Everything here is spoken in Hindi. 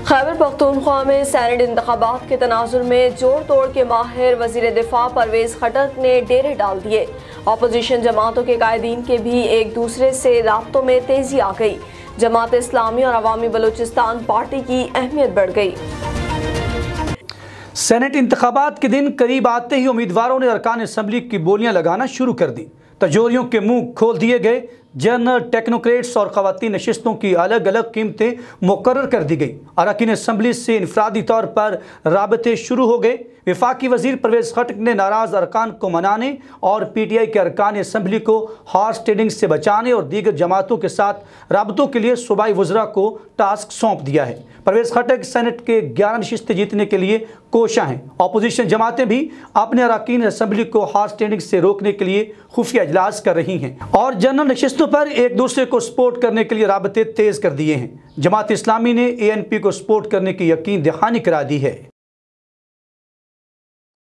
खैबर पख्तूनख्वा में सेनेट इंतखाबात के तनाजुर में जोड़ तोड़ के माहिर वजीर दिफा परवेज खटक ने डेरे डाल दिए। अपोजिशन जमातों के कायदीन के भी एक दूसरे से राब्तों में तेजी आ गई। जमात इस्लामी और अवामी बलूचिस्तान पार्टी की अहमियत बढ़ गई। सेनेट इंतखाबात के दिन करीब आते ही उम्मीदवारों ने अरकान असम्बली की बोलियां लगाना शुरू कर दी। तजोरियों के मुंह खोल दिए गए। जनरल, टेक्नोक्रेट्स और ख़वातीन नशिस्तों की अलग अलग कीमतें मुकर्रर कर दी गई। अरकान असम्बली से इनफरादी तौर पर राबते शुरू हो गए। वफाकी वजीर परवेज खटक ने नाराज़ अरकान को मनाने और PTI के अरकान असम्बली को हॉर्स ट्रेडिंग से बचाने और दीगर जमातों के साथ राबतों के लिए सूबाई वज़रा को टास्क सौंप दिया है। परवेज खटक सेनेट के 11 नशिस्तें जीतने के लिए कोशा हैं। अपोजिशन जमातें भी अपने अरकान असम्बली को हॉर्स ट्रेडिंग से रोकने के लिए खुफिया इजलास कर रही हैं और जनरल नशिस्तों पर एक दूसरे को सपोर्ट करने के लिए राबते तेज़ कर दिए हैं। जमात इस्लामी ने ANP को सपोर्ट करने की यकीन दहानी करा दी है।